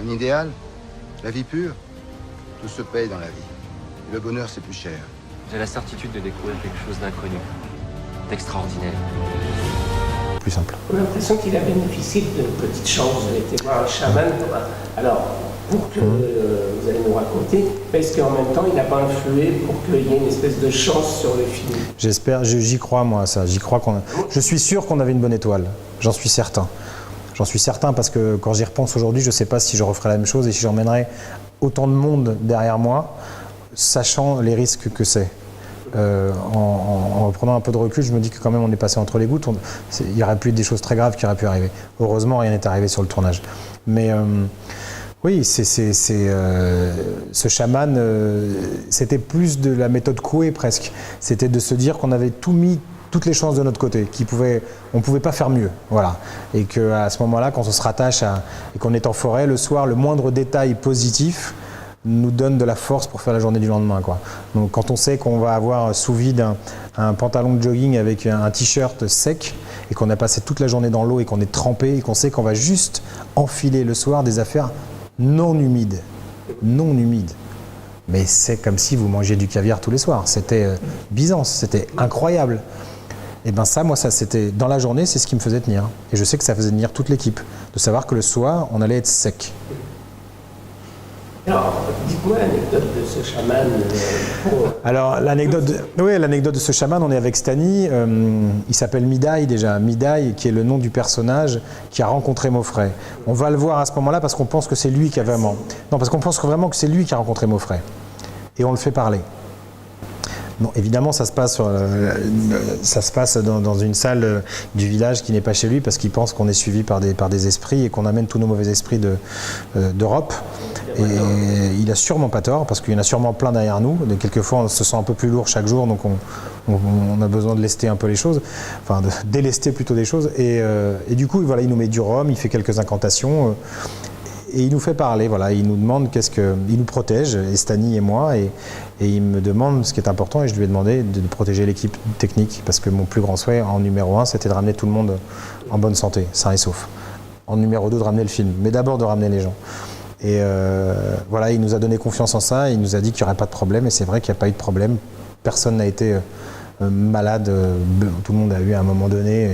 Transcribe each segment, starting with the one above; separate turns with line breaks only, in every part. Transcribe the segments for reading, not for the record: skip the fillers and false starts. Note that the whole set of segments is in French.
Un idéal? La vie pure? Tout se paye dans la vie. Et le bonheur, c'est plus cher.
J'ai la certitude de découvrir quelque chose d'inconnu, d'extraordinaire.
Plus simple.
On a l'impression qu'il a bénéficié d'une petite chance. Vous avez été voir un chaman. Alors, pour que vous allez nous raconter, est-ce qu'en même temps, il n'a pas influé pour qu'il y ait une espèce de chance sur le film?
J'espère, j'y crois moi à ça. J'y crois je suis sûr qu'on avait une bonne étoile. J'en suis certain. J'en suis certain parce que quand j'y repense aujourd'hui, je ne sais pas si je referais la même chose et si j'emmènerais autant de monde derrière moi, sachant les risques que c'est. En reprenant un peu de recul, je me dis que quand même on est passé entre les gouttes. Il y aurait pu être des choses très graves qui auraient pu arriver. Heureusement, rien n'est arrivé sur le tournage. Mais oui, ce chaman, c'était plus de la méthode Coué presque. C'était de se dire qu'on avait tout mis, toutes les chances de notre côté, on ne pouvait pas faire mieux. Voilà. Et qu'à ce moment-là, quand on se rattache et qu'on est en forêt, le soir, le moindre détail positif nous donne de la force pour faire la journée du lendemain, quoi. Donc quand on sait qu'on va avoir sous vide un pantalon de jogging avec un t-shirt sec et qu'on a passé toute la journée dans l'eau et qu'on est trempé et qu'on sait qu'on va juste enfiler le soir des affaires non humides. Non humides. Mais c'est comme si vous mangiez du caviar tous les soirs. C'était Byzance, c'était incroyable. Et bien ça, moi, c'était dans la journée, c'est ce qui me faisait tenir. Et je sais que ça faisait tenir toute l'équipe, de savoir que le soir, on allait être sec.
Alors, dites-moi l'anecdote de ce chaman.
Alors, l'anecdote de ce chaman, on est avec Stani. Il s'appelle Midaï déjà. Midaï, qui est le nom du personnage qui a rencontré Maufray. On va le voir à ce moment-là parce qu'on pense que c'est lui qui a vraiment. Non, parce qu'on pense vraiment que c'est lui qui a rencontré Maufray. Et on le fait parler. Bon, évidemment, ça se passe dans une salle du village qui n'est pas chez lui parce qu'il pense qu'on est suivi par des esprits et qu'on amène tous nos mauvais esprits d'Europe. Et il a sûrement pas tort parce qu'il y en a sûrement plein derrière nous. Et quelquefois, on se sent un peu plus lourd chaque jour, donc on a besoin de lester un peu les choses, enfin de délester plutôt des choses. Et du coup, voilà, il nous met du rhum, il fait quelques incantations. Et il nous fait parler, voilà, il nous demande il nous protège, Stani et moi, et il me demande ce qui est important, et je lui ai demandé de protéger l'équipe technique, parce que mon plus grand souhait en numéro 1, c'était de ramener tout le monde en bonne santé, sain et sauf. En numéro 2, de ramener le film, mais d'abord de ramener les gens. Et voilà, il nous a donné confiance en ça, il nous a dit qu'il n'y aurait pas de problème, et c'est vrai qu'il n'y a pas eu de problème, personne n'a été malade, tout le monde a eu à un moment donné,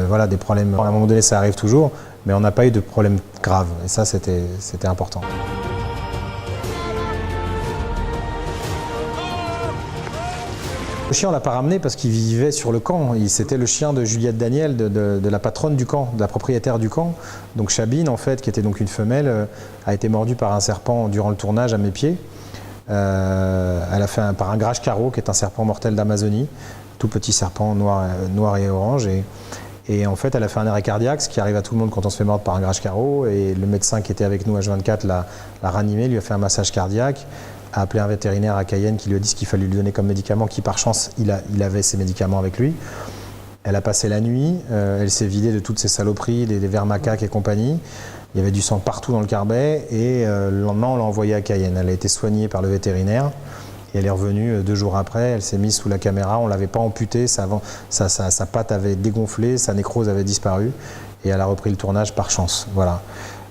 voilà, des problèmes, à un moment donné ça arrive toujours, mais on n'a pas eu de problème grave, et ça c'était important. Le chien on l'a pas ramené parce qu'il vivait sur le camp, c'était le chien de Juliette Daniel, de la patronne du camp, de la propriétaire du camp. Donc Chabine en fait, qui était donc une femelle, a été mordue par un serpent durant le tournage à mes pieds. Elle a fait par un grage-carreau qui est un serpent mortel d'Amazonie, tout petit serpent noir et orange. Et en fait, elle a fait un arrêt cardiaque, ce qui arrive à tout le monde quand on se fait mordre par un grage-carreau. Et le médecin qui était avec nous H24 l'a ranimé, lui a fait un massage cardiaque, a appelé un vétérinaire à Cayenne qui lui a dit ce qu'il fallait lui donner comme médicament, qui par chance, il avait ses médicaments avec lui. Elle a passé la nuit, elle s'est vidée de toutes ses saloperies, des vers macaques et compagnie. Il y avait du sang partout dans le carbet et le lendemain, on l'a envoyée à Cayenne. Elle a été soignée par le vétérinaire. Et elle est revenue 2 jours après, elle s'est mise sous la caméra, on ne l'avait pas amputée, sa patte avait dégonflé, sa nécrose avait disparu, et elle a repris le tournage par chance. Voilà.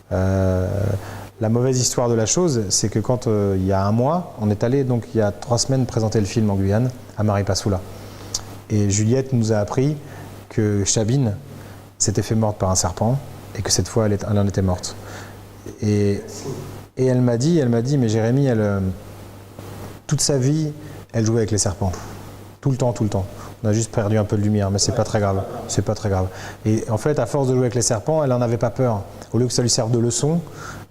La mauvaise histoire de la chose, c'est que quand il y a un mois, on est allé, donc il y a 3 semaines, présenter le film en Guyane, à Maripasoula. Et Juliette nous a appris que Chabine s'était fait mordre par un serpent, et que cette fois, elle en était morte. Et elle m'a dit, mais Jérémy, toute sa vie, elle jouait avec les serpents. Tout le temps. On a juste perdu un peu de lumière, mais c'est pas très grave. C'est pas très grave. Et en fait, à force de jouer avec les serpents, elle n'en avait pas peur. Au lieu que ça lui serve de leçon,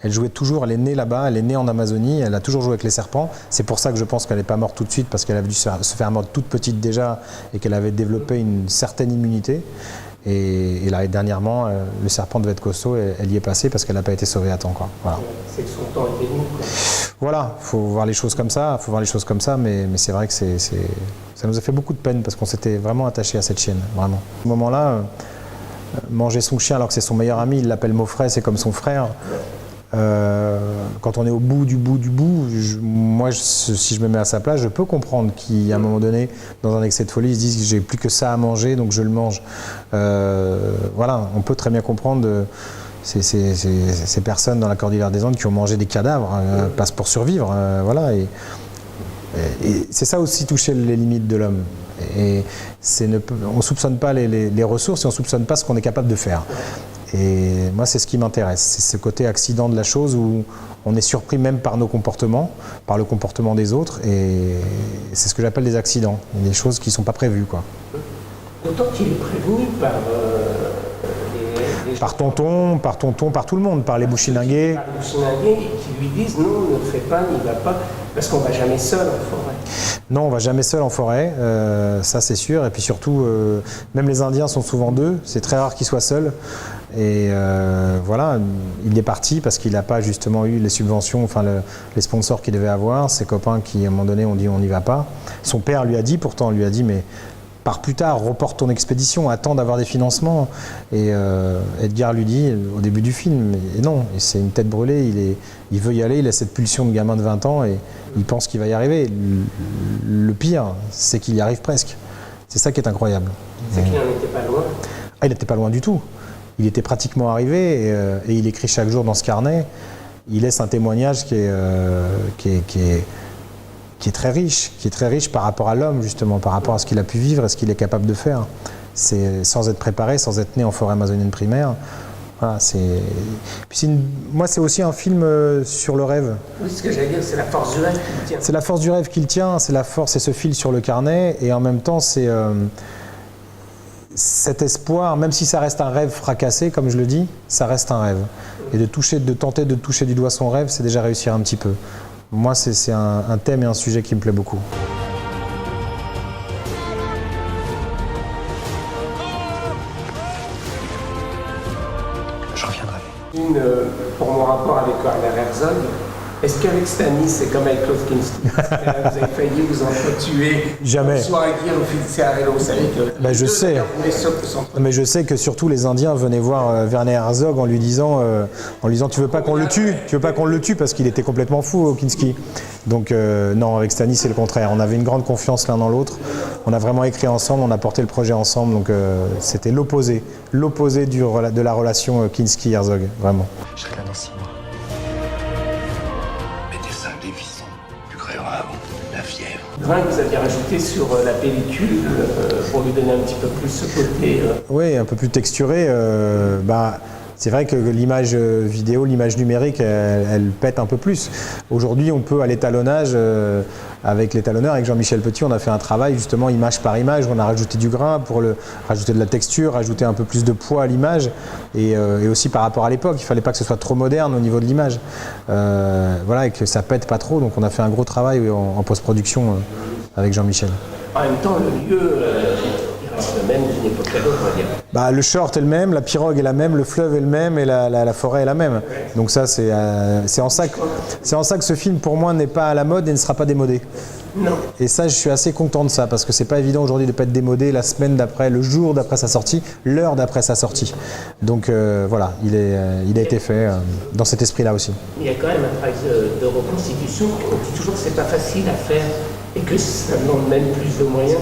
elle jouait toujours, elle est née là-bas, elle est née en Amazonie, elle a toujours joué avec les serpents. C'est pour ça que je pense qu'elle n'est pas morte tout de suite, parce qu'elle avait dû se faire mordre toute petite déjà, et qu'elle avait développé une certaine immunité. Et là, dernièrement, le serpent devait être costaud, et elle y est passée parce qu'elle n'a pas été sauvée à temps, quoi. Voilà.
C'est que son temps était venu, quoi.
Voilà, il faut voir les choses comme ça, mais c'est vrai que ça nous a fait beaucoup de peine parce qu'on s'était vraiment attaché à cette chienne, vraiment. À ce moment-là, manger son chien alors que c'est son meilleur ami, il l'appelle Maufray, c'est comme son frère. Quand on est au bout du bout, moi, si je me mets à sa place, je peux comprendre qu'à un moment donné, dans un excès de folie, ils se disent que j'ai plus que ça à manger, donc je le mange. Voilà, on peut très bien comprendre ces personnes dans la Cordillère des Andes qui ont mangé des cadavres, passent pour survivre, voilà. Et c'est ça aussi toucher les limites de l'homme. Et on ne soupçonne pas les ressources et on ne soupçonne pas ce qu'on est capable de faire. Et moi, c'est ce qui m'intéresse, c'est ce côté accident de la chose où on est surpris même par nos comportements, par le comportement des autres, et c'est ce que j'appelle des accidents, des choses qui ne sont pas prévues, quoi.
D'autant qu'il est prévenu par
par tonton, par tout le monde, par les bouchilingués.
Par les bouchilingués qui lui disent non, ne le fais pas, n'y va pas, parce qu'on ne va jamais seul en forêt.
Non, on ne va jamais seul en forêt, ça c'est sûr, et puis surtout, même les Indiens sont souvent deux, c'est très rare qu'ils soient seuls. Et voilà, il est parti parce qu'il n'a pas justement eu les subventions, enfin les sponsors qu'il devait avoir, ses copains qui à un moment donné ont dit on n'y va pas. Son père lui a dit, pourtant lui a dit mais pars plus tard, reporte ton expédition, attends d'avoir des financements. Et Edgar lui dit au début du film, et non, c'est une tête brûlée, il veut y aller, il a cette pulsion de gamin de 20 ans et il pense qu'il va y arriver. Le pire, c'est qu'il y arrive presque. C'est ça qui est incroyable.
C'est qu'il n'en était pas loin.
Ah, il n'était pas loin du tout. Il était pratiquement arrivé et il écrit chaque jour dans ce carnet. Il laisse un témoignage qui est très riche par rapport à l'homme justement, par rapport à ce qu'il a pu vivre et ce qu'il est capable de faire. C'est sans être préparé, sans être né en forêt amazonienne primaire. Voilà, moi, c'est aussi un film sur le rêve.
Oui, ce que j'allais dire, c'est la force du rêve qui le tient.
C'est la force du rêve qui le tient, c'est la force et ce fil sur le carnet, et en même temps, c'est cet espoir, même si ça reste un rêve fracassé, comme je le dis, ça reste un rêve. Et de tenter de toucher du doigt son rêve, c'est déjà réussir un petit peu. Moi, c'est un thème et un sujet qui me plaît beaucoup.
Je reviendrai.
Pour mon rapport avec Werner Herzog, est-ce qu'avec Stanis, c'est comme avec Klaus Kinski? Vous avez failli vous entretuer?
Jamais.
Soit à Guy ou Fitzgerald, vous savez que...
Ben, je sais. Mais je sais que surtout les Indiens venaient voir Werner Herzog en lui disant tu veux pas qu'on le tue? Tu veux pas qu'on le tue? Parce qu'il était complètement fou, Kinski. Donc non, avec Stanis, c'est le contraire. On avait une grande confiance l'un dans l'autre. On a vraiment écrit ensemble, on a porté le projet ensemble. Donc c'était l'opposé de la relation Kinski-Herzog, vraiment.
Je serai là dans 6 mois.
Grain que vous aviez rajouté sur la pellicule pour lui donner un petit peu plus ce côté...
Oui, un peu plus texturé. C'est vrai que l'image vidéo, l'image numérique, elle pète un peu plus. Aujourd'hui, on peut à l'étalonnage, avec l'étalonneur, avec Jean-Michel Petit, on a fait un travail justement image par image, on a rajouté du grain pour rajouter de la texture, rajouter un peu plus de poids à l'image, et aussi par rapport à l'époque, il ne fallait pas que ce soit trop moderne au niveau de l'image. Voilà, et que ça pète pas trop, donc on a fait un gros travail en post-production avec Jean-Michel.
En même temps, le lieu... le même d'une époque à l'autre, on va dire.
Le short est le même, la pirogue est la même, le fleuve est le même et la forêt est la même. Donc ça, c'est en ça que ce film, pour moi, n'est pas à la mode et ne sera pas démodé.
Non.
Et ça, je suis assez content de ça, parce que c'est pas évident aujourd'hui de ne pas être démodé la semaine d'après, le jour d'après sa sortie, l'heure d'après sa sortie. Donc voilà, il a été fait dans cet esprit-là aussi.
Il y a quand même un travail de reconstitution. On dit toujours que c'est pas facile à faire. Et que ça demande même plus de moyens.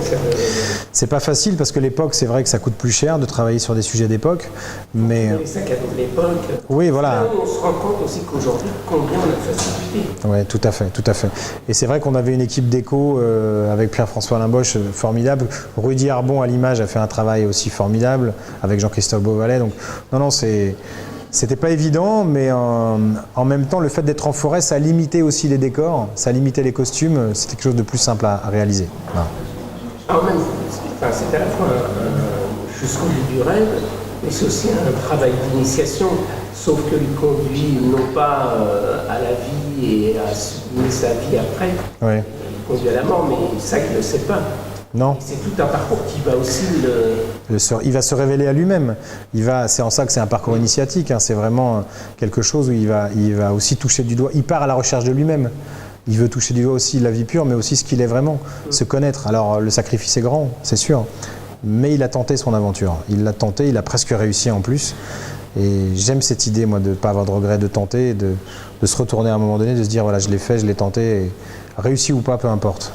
C'est pas facile parce que l'époque, c'est vrai que ça coûte plus cher de travailler sur des sujets d'époque, mais...
Les sacs à dos de l'époque.
Oui, voilà.
Là, on se rend compte aussi qu'aujourd'hui, combien on a de facilité.
Oui, tout à fait, tout à fait. Et c'est vrai qu'on avait une équipe d'éco avec Pierre-François Limboche formidable. Rudy Arbon à l'image a fait un travail aussi formidable avec Jean-Christophe Beauvalet. Donc non, c'était pas évident, mais en même temps, le fait d'être en forêt, ça limitait aussi les décors, ça limitait les costumes, c'était quelque chose de plus simple à réaliser. Voilà.
C'est à la fois jusqu'au bout du rêve, mais c'est aussi un travail d'initiation, sauf que lui conduit non pas à la vie et à sublimer sa vie après,
oui.
Il conduit à la mort, mais ça, il ne le sait pas.
Non.
C'est tout un parcours qui va aussi
il va se révéler à lui-même. C'est en ça que c'est un parcours initiatique. C'est vraiment quelque chose où il va aussi toucher du doigt. Il part à la recherche de lui-même. Il veut toucher du doigt aussi la vie pure, mais aussi ce qu'il est vraiment, se connaître. Alors le sacrifice est grand, c'est sûr, mais il a tenté son aventure. Il l'a tenté, il a presque réussi en plus. Et j'aime cette idée, moi, de ne pas avoir de regret, de tenter, de se retourner à un moment donné, de se dire voilà, je l'ai fait, je l'ai tenté, et réussi ou pas, peu importe.